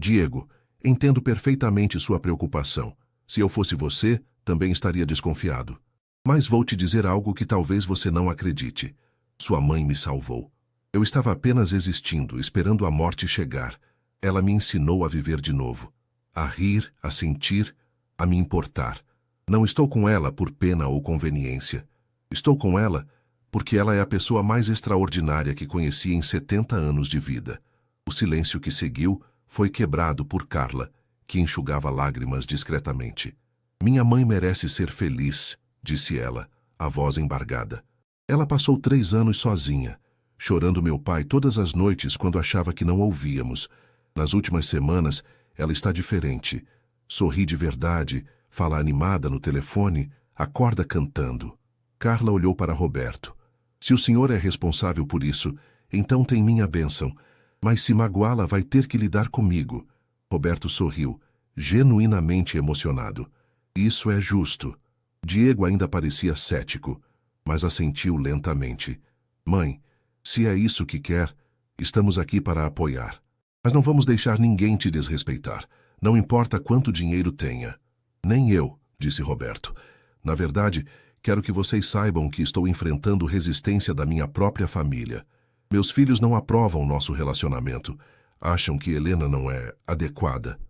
Diego, entendo perfeitamente sua preocupação. Se eu fosse você, também estaria desconfiado. Mas vou te dizer algo que talvez você não acredite. Sua mãe me salvou. Eu estava apenas existindo, esperando a morte chegar. Ela me ensinou a viver de novo. A rir, a sentir, a me importar. Não estou com ela por pena ou conveniência. Estou com ela porque ela é a pessoa mais extraordinária que conheci em 70 anos de vida. O silêncio que seguiu foi quebrado por Carla, que enxugava lágrimas discretamente. Minha mãe merece ser feliz, disse ela, a voz embargada. Ela passou 3 anos sozinha, chorando meu pai todas as noites quando achava que não ouvíamos. Nas últimas semanas, ela está diferente. Sorri de verdade, fala animada no telefone, acorda cantando. Carla olhou para Roberto. Se o senhor é responsável por isso, então tem minha bênção. Mas se magoá-la, vai ter que lidar comigo. Roberto sorriu, genuinamente emocionado. Isso é justo. Diego ainda parecia cético, mas assentiu lentamente. Mãe, se é isso que quer, estamos aqui para apoiar. Mas não vamos deixar ninguém te desrespeitar. Não importa quanto dinheiro tenha. Nem eu, disse Roberto. Na verdade, quero que vocês saibam que estou enfrentando resistência da minha própria família. Meus filhos não aprovam nosso relacionamento. Acham que Helena não é adequada.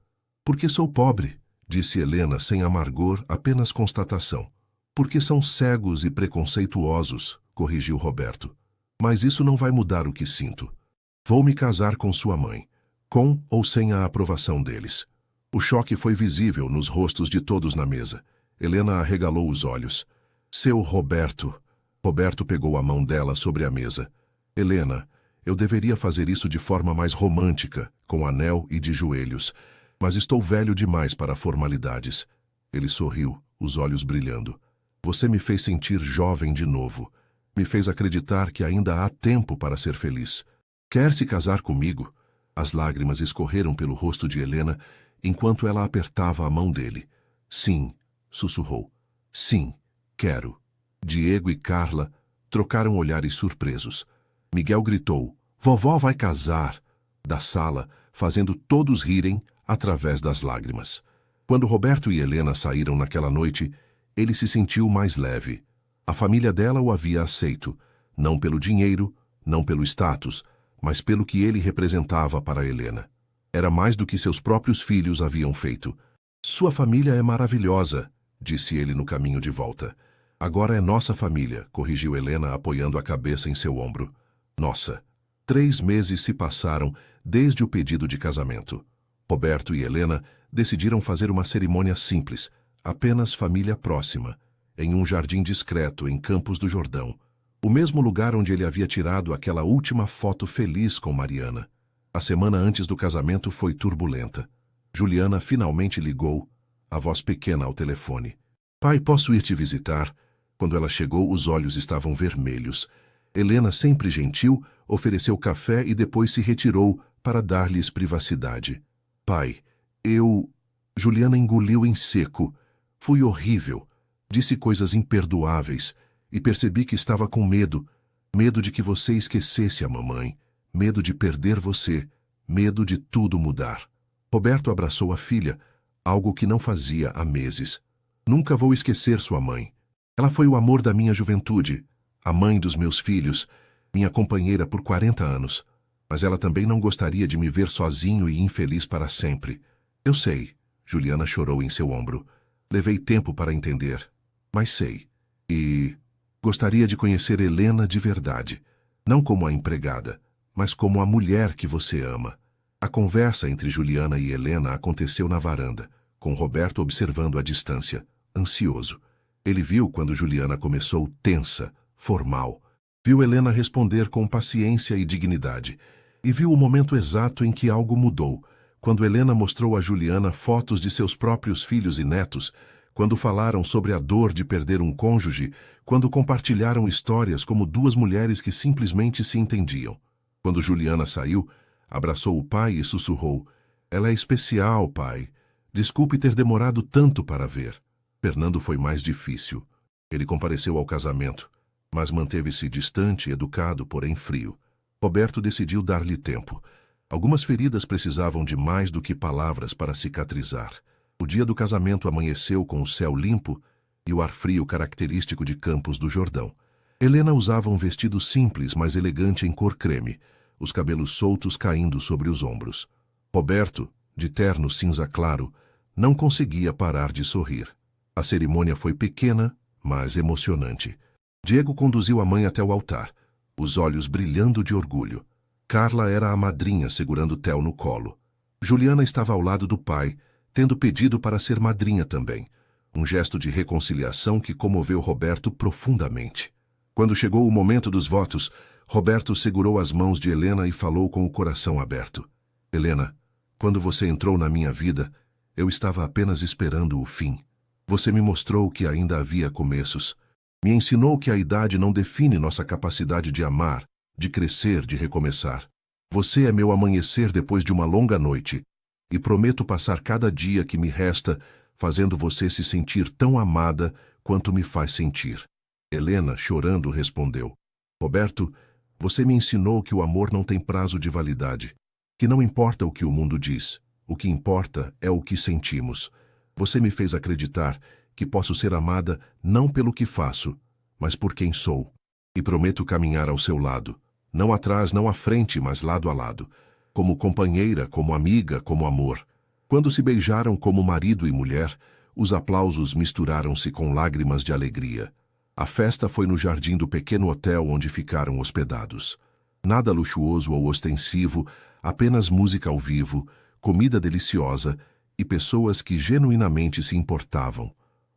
Porque sou pobre, disse Helena sem amargor, apenas constatação. Porque são cegos e preconceituosos, corrigiu Roberto. Mas isso não vai mudar o que sinto. Vou me casar com sua mãe, com ou sem a aprovação deles. O choque foi visível nos rostos de todos na mesa. Helena arregalou os olhos. Seu Roberto. Roberto pegou a mão dela sobre a mesa. Helena, eu deveria fazer isso de forma mais romântica, com anel e de joelhos, mas estou velho demais para formalidades. Ele sorriu, os olhos brilhando. Você me fez sentir jovem de novo. Me fez acreditar que ainda há tempo para ser feliz. Quer se casar comigo? As lágrimas escorreram pelo rosto de Helena enquanto ela apertava a mão dele. Sim, sussurrou. Sim, quero. Diego e Carla trocaram olhares surpresos. Miguel gritou, vovó vai casar, da sala, fazendo todos rirem através das lágrimas. Quando Roberto e Helena saíram naquela noite, ele se sentiu mais leve. A família dela o havia aceito, não pelo dinheiro, não pelo status, mas pelo que ele representava para Helena. Era mais do que seus próprios filhos haviam feito. Sua família é maravilhosa, disse ele no caminho de volta. Agora é nossa família, corrigiu Helena apoiando a cabeça em seu ombro. Nossa. 3 meses se passaram desde o pedido de casamento. Roberto e Helena decidiram fazer uma cerimônia simples, apenas família próxima, em um jardim discreto em Campos do Jordão, o mesmo lugar onde ele havia tirado aquela última foto feliz com Mariana. A semana antes do casamento foi turbulenta. Juliana finalmente ligou, a voz pequena ao telefone. Pai, posso ir te visitar? Quando ela chegou, os olhos estavam vermelhos. Helena, sempre gentil, ofereceu café e depois se retirou para dar-lhes privacidade. Pai, Juliana engoliu em seco. Fui horrível. Disse coisas imperdoáveis e percebi que estava com medo. Medo de que você esquecesse a mamãe. Medo de perder você. Medo de tudo mudar. Roberto abraçou a filha, algo que não fazia há meses. Nunca vou esquecer sua mãe. Ela foi o amor da minha juventude, a mãe dos meus filhos, minha companheira por 40 anos. Mas ela também não gostaria de me ver sozinho e infeliz para sempre. Eu sei, Juliana chorou em seu ombro. Levei tempo para entender, mas sei. E gostaria de conhecer Helena de verdade, não como a empregada, mas como a mulher que você ama. A conversa entre Juliana e Helena aconteceu na varanda, com Roberto observando à distância, ansioso. Ele viu quando Juliana começou tensa, formal. Viu Helena responder com paciência e dignidade. E viu o momento exato em que algo mudou, quando Helena mostrou a Juliana fotos de seus próprios filhos e netos, quando falaram sobre a dor de perder um cônjuge, quando compartilharam histórias como 2 mulheres que simplesmente se entendiam. Quando Juliana saiu, abraçou o pai e sussurrou, ela é especial, pai. Desculpe ter demorado tanto para ver. Fernando foi mais difícil. Ele compareceu ao casamento, mas manteve-se distante, educado, porém frio. Roberto decidiu dar-lhe tempo. Algumas feridas precisavam de mais do que palavras para cicatrizar. O dia do casamento amanheceu com o céu limpo e o ar frio característico de Campos do Jordão. Helena usava um vestido simples, mas elegante em cor creme, os cabelos soltos caindo sobre os ombros. Roberto, de terno cinza claro, não conseguia parar de sorrir. A cerimônia foi pequena, mas emocionante. Diego conduziu a mãe até o altar, os olhos brilhando de orgulho. Carla era a madrinha segurando Theo no colo. Juliana estava ao lado do pai, tendo pedido para ser madrinha também, um gesto de reconciliação que comoveu Roberto profundamente. Quando chegou o momento dos votos, Roberto segurou as mãos de Helena e falou com o coração aberto. Helena, quando você entrou na minha vida, eu estava apenas esperando o fim. Você me mostrou que ainda havia começos. Me ensinou que a idade não define nossa capacidade de amar, de crescer, de recomeçar. Você é meu amanhecer depois de uma longa noite, e prometo passar cada dia que me resta fazendo você se sentir tão amada quanto me faz sentir. Helena, chorando, respondeu. Roberto, você me ensinou que o amor não tem prazo de validade, que não importa o que o mundo diz, o que importa é o que sentimos. Você me fez acreditar que posso ser amada não pelo que faço, mas por quem sou. E prometo caminhar ao seu lado, não atrás, não à frente, mas lado a lado, como companheira, como amiga, como amor. Quando se beijaram como marido e mulher, os aplausos misturaram-se com lágrimas de alegria. A festa foi no jardim do pequeno hotel onde ficaram hospedados. Nada luxuoso ou ostensivo, apenas música ao vivo, comida deliciosa e pessoas que genuinamente se importavam.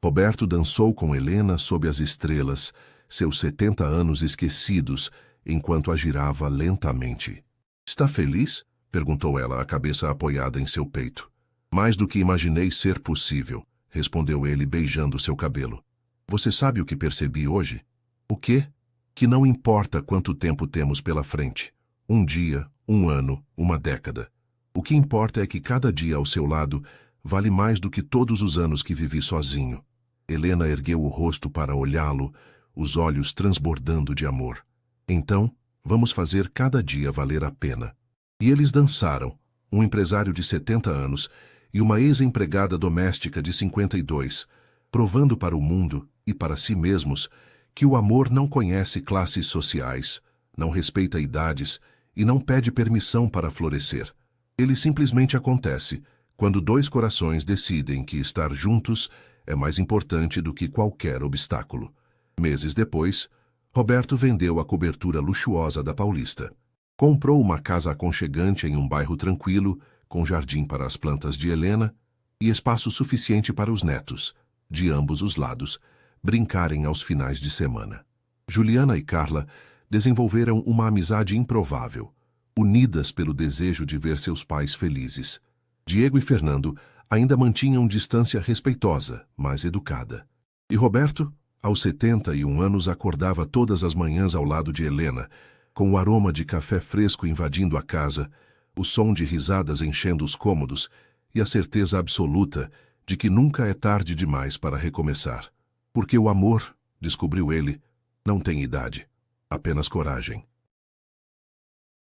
Roberto dançou com Helena sob as estrelas, seus 70 anos esquecidos, enquanto a girava lentamente. "Está feliz?" perguntou ela, a cabeça apoiada em seu peito. "Mais do que imaginei ser possível", respondeu ele, beijando seu cabelo. "Você sabe o que percebi hoje?" "O quê?" "Que não importa quanto tempo temos pela frente. Um dia, um ano, uma década. O que importa é que cada dia ao seu lado vale mais do que todos os anos que vivi sozinho." Helena ergueu o rosto para olhá-lo, os olhos transbordando de amor. "Então, vamos fazer cada dia valer a pena." E eles dançaram, um empresário de 70 anos e uma ex-empregada doméstica de 52, provando para o mundo e para si mesmos que o amor não conhece classes sociais, não respeita idades e não pede permissão para florescer. Ele simplesmente acontece quando dois corações decidem que estar juntos é mais importante do que qualquer obstáculo. Meses depois, Roberto vendeu a cobertura luxuosa da Paulista. Comprou uma casa aconchegante em um bairro tranquilo, com jardim para as plantas de Helena e espaço suficiente para os netos, de ambos os lados, brincarem aos finais de semana. Juliana e Carla desenvolveram uma amizade improvável, unidas pelo desejo de ver seus pais felizes. Diego e Fernando ainda mantinham distância respeitosa, mas educada. E Roberto, aos 71 anos, acordava todas as manhãs ao lado de Helena, com o aroma de café fresco invadindo a casa, o som de risadas enchendo os cômodos e a certeza absoluta de que nunca é tarde demais para recomeçar. Porque o amor, descobriu ele, não tem idade, apenas coragem.